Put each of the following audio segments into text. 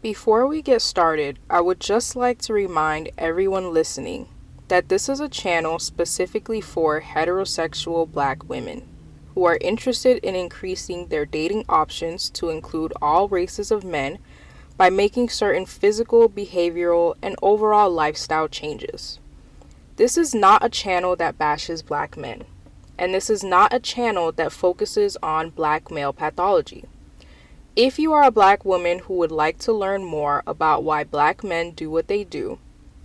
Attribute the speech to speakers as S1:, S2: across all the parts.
S1: Before we get started, I would just like to remind everyone listening that this is a channel specifically for heterosexual Black women who are interested in increasing their dating options to include all races of men by making certain physical, behavioral, and overall lifestyle changes. This is not a channel that bashes Black men, and this is not a channel that focuses on Black male pathology. If you are a Black woman who would like to learn more about why Black men do what they do,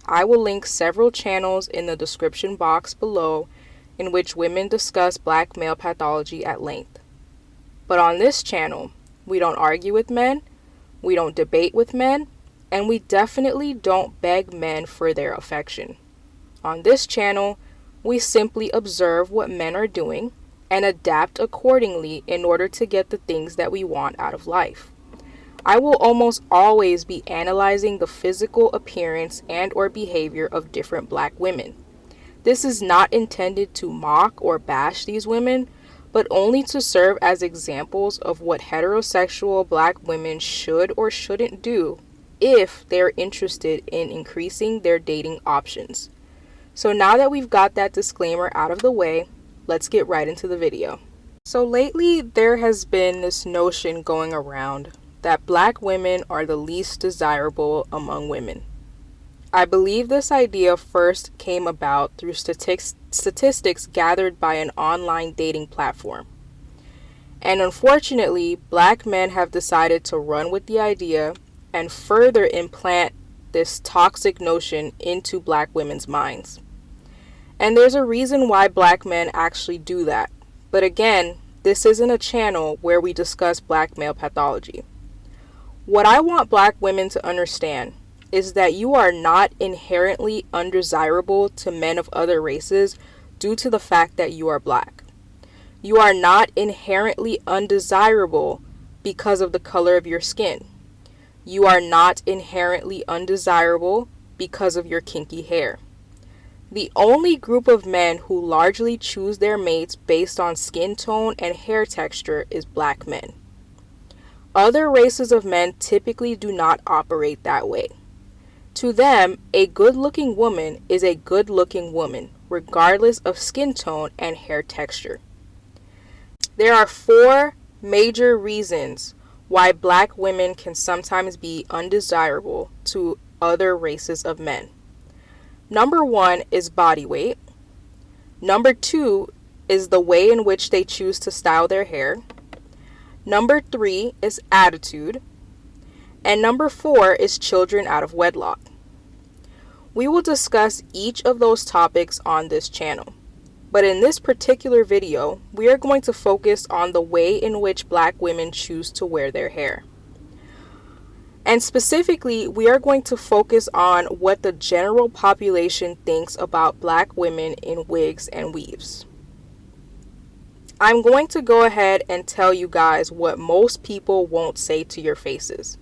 S1: I will link several channels in the description box below in which women discuss Black male pathology at length. But on this channel, we don't argue with men, we don't debate with men, and we definitely don't beg men for their affection. On this channel, we simply observe what men are doing and adapt accordingly in order to get the things that we want out of life. I will almost always be analyzing the physical appearance and or behavior of different Black women. This is not intended to mock or bash these women, but only to serve as examples of what heterosexual Black women should or shouldn't do if they're interested in increasing their dating options. So now that we've got that disclaimer out of the way, let's get right into the video. So lately, there has been this notion going around that Black women are the least desirable among women. I believe this idea first came about through statistics gathered by an online dating platform. And unfortunately, Black men have decided to run with the idea and further implant this toxic notion into Black women's minds. And there's a reason why Black men actually do that. But again, this isn't a channel where we discuss Black male pathology. What I want Black women to understand is that you are not inherently undesirable to men of other races due to the fact that you are Black. You are not inherently undesirable because of the color of your skin. You are not inherently undesirable because of your kinky hair. The only group of men who largely choose their mates based on skin tone and hair texture is Black men. Other races of men typically do not operate that way. To them, a good-looking woman is a good-looking woman, regardless of skin tone and hair texture. There are 4 major reasons why Black women can sometimes be undesirable to other races of men. Number 1 is body weight. Number 2 is the way in which they choose to style their hair. Number 3 is attitude. And number 4 is children out of wedlock. We will discuss each of those topics on this channel. But in this particular video, we are going to focus on the way in which Black women choose to wear their hair. And specifically, we are going to focus on what the general population thinks about Black women in wigs and weaves. I'm going to go ahead and tell you guys what most people won't say to your faces.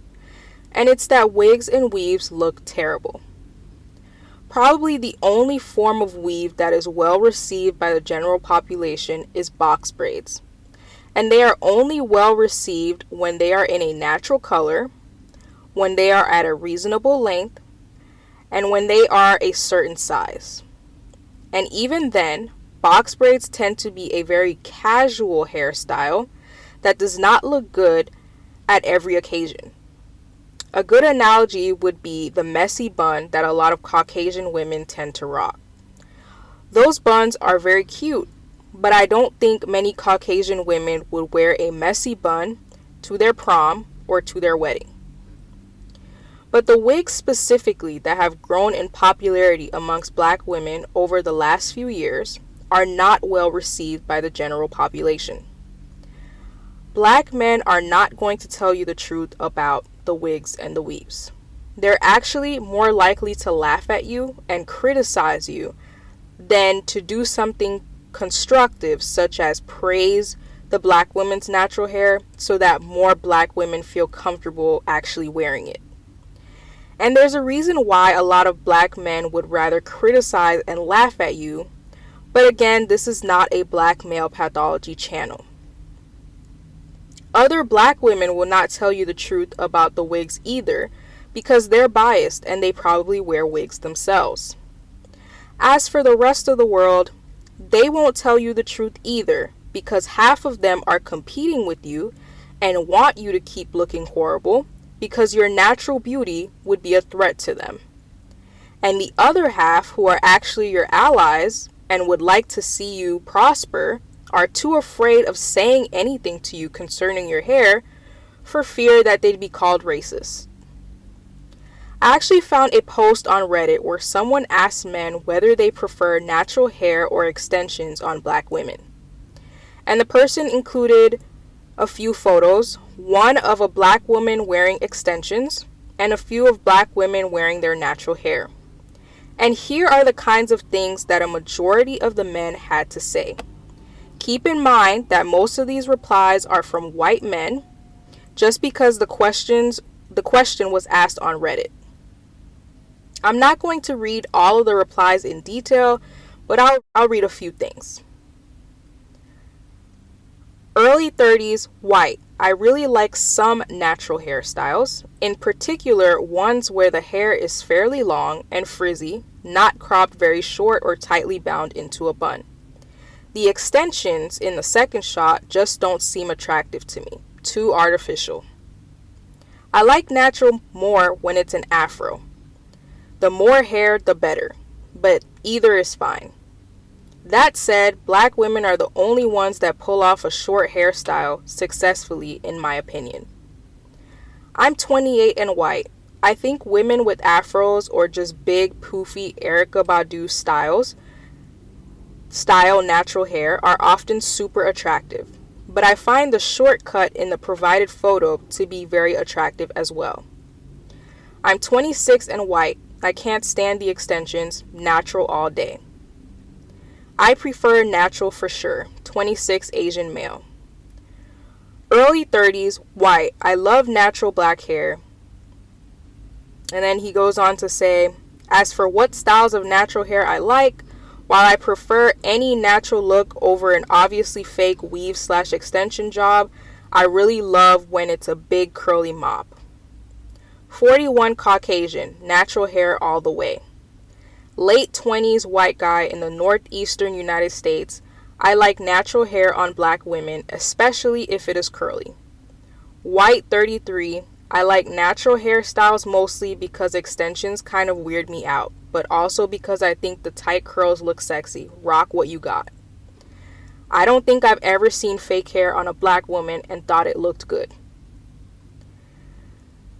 S1: And it's that wigs and weaves look terrible. Probably the only form of weave that is well received by the general population is box braids. And they are only well received when they are in a natural color, when they are at a reasonable length, and when they are a certain size. And even then, box braids tend to be a very casual hairstyle that does not look good at every occasion. A good analogy would be the messy bun that a lot of Caucasian women tend to rock. Those buns are very cute, but I don't think many Caucasian women would wear a messy bun to their prom or to their wedding. But the wigs specifically that have grown in popularity amongst Black women over the last few years are not well received by the general population. Black men are not going to tell you the truth about the wigs and the weaves. They're actually more likely to laugh at you and criticize you than to do something constructive, such as praise the Black woman's natural hair so that more Black women feel comfortable actually wearing it. And there's a reason why a lot of Black men would rather criticize and laugh at you, but again, this is not a Black male pathology channel. Other Black women will not tell you the truth about the wigs either, because they're biased and they probably wear wigs themselves. As for the rest of the world, they won't tell you the truth either, because half of them are competing with you and want you to keep looking horrible because your natural beauty would be a threat to them. And the other half, who are actually your allies and would like to see you prosper, are too afraid of saying anything to you concerning your hair for fear that they'd be called racist. I actually found a post on Reddit where someone asked men whether they prefer natural hair or extensions on black women. And the person included a few photos, one of a black woman wearing extensions and a few of black women wearing their natural hair. And here are the kinds of things that a majority of the men had to say. Keep in mind that most of these replies are from white men, just because the question was asked on Reddit. I'm not going to read all of the replies in detail, but I'll read a few things. Early 30s, white. I really like some natural hairstyles, in particular ones where the hair is fairly long and frizzy, not cropped very short or tightly bound into a bun. The extensions in the second shot just don't seem attractive to me, too artificial. I like natural more when it's an afro. The more hair, the better, but either is fine. That said, black women are the only ones that pull off a short hairstyle successfully, in my opinion. I'm 28 and white. I think women with afros or just big, poofy Erykah Badu style natural hair are often super attractive, but I find the shortcut in the provided photo to be very attractive as well. I'm 26 and white. I can't stand the extensions, natural all day. I prefer natural for sure, 26 Asian male. Early 30s, white. I love natural black hair. And then he goes on to say, as for what styles of natural hair I like, while I prefer any natural look over an obviously fake weave/extension job, I really love when it's a big curly mop. 41 Caucasian, natural hair all the way. Late 20s white guy in the northeastern United States. I like natural hair on black women, especially if it is curly. White 33. I like natural hairstyles mostly because extensions kind of weird me out, but also because I think the tight curls look sexy. Rock what you got. I don't think I've ever seen fake hair on a black woman and thought it looked good.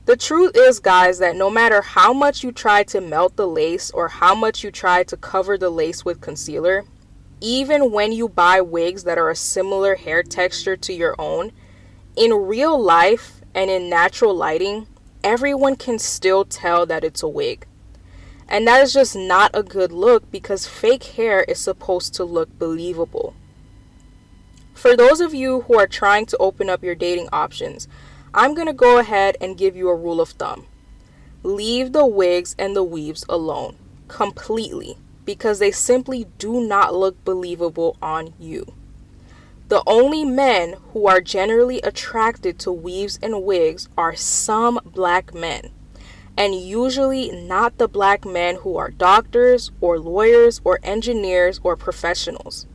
S1: The truth is, guys, that no matter how much you try to melt the lace or how much you try to cover the lace with concealer, even when you buy wigs that are a similar hair texture to your own, in real life and in natural lighting, everyone can still tell that it's a wig. And that is just not a good look because fake hair is supposed to look believable. For those of you who are trying to open up your dating options, I'm going to go ahead and give you a rule of thumb. Leave the wigs and the weaves alone, completely, because they simply do not look believable on you. The only men who are generally attracted to weaves and wigs are some black men, and usually not the black men who are doctors or lawyers or engineers or professionals.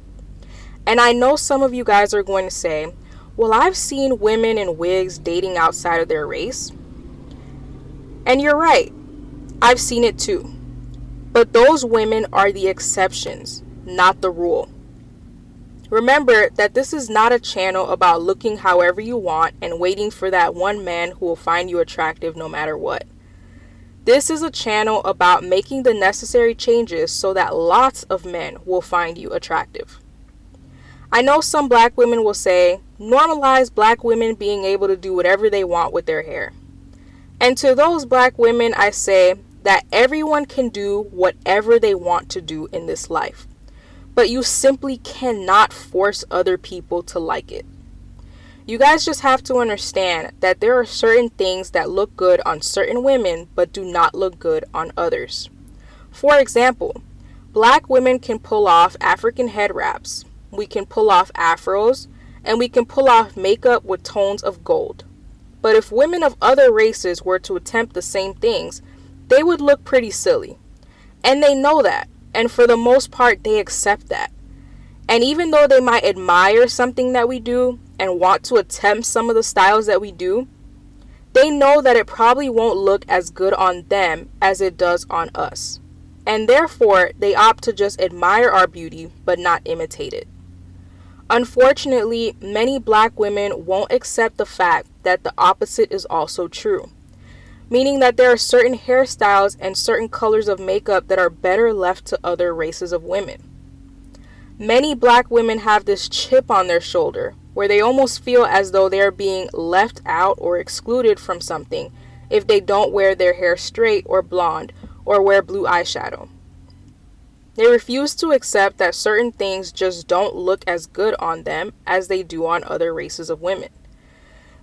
S1: And I know some of you guys are going to say, well, I've seen women in wigs dating outside of their race. And you're right. I've seen it too. But those women are the exceptions, not the rule. Remember that this is not a channel about looking however you want and waiting for that one man who will find you attractive no matter what. This is a channel about making the necessary changes so that lots of men will find you attractive. I know some black women will say, normalize black women being able to do whatever they want with their hair. And to those black women, I say that everyone can do whatever they want to do in this life. But you simply cannot force other people to like it. You guys just have to understand that there are certain things that look good on certain women but do not look good on others. For example, black women can pull off African head wraps. We can pull off afros, and we can pull off makeup with tones of gold. But if women of other races were to attempt the same things, they would look pretty silly. And they know that. And for the most part, they accept that. And even though they might admire something that we do and want to attempt some of the styles that we do, they know that it probably won't look as good on them as it does on us. And therefore, they opt to just admire our beauty but not imitate it. Unfortunately, many black women won't accept the fact that the opposite is also true, meaning that there are certain hairstyles and certain colors of makeup that are better left to other races of women. Many black women have this chip on their shoulder where they almost feel as though they are being left out or excluded from something if they don't wear their hair straight or blonde or wear blue eyeshadow. They refuse to accept that certain things just don't look as good on them as they do on other races of women.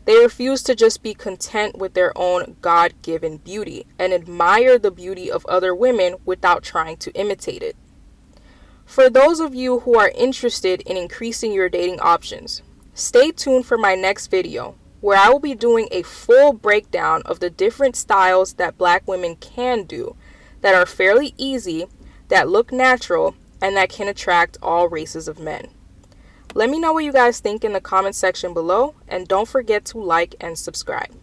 S1: They refuse to just be content with their own God-given beauty and admire the beauty of other women without trying to imitate it. For those of you who are interested in increasing your dating options, stay tuned for my next video where I will be doing a full breakdown of the different styles that black women can do that are fairly easy, that look natural, and that can attract all races of men. Let me know what you guys think in the comment section below, and don't forget to like and subscribe.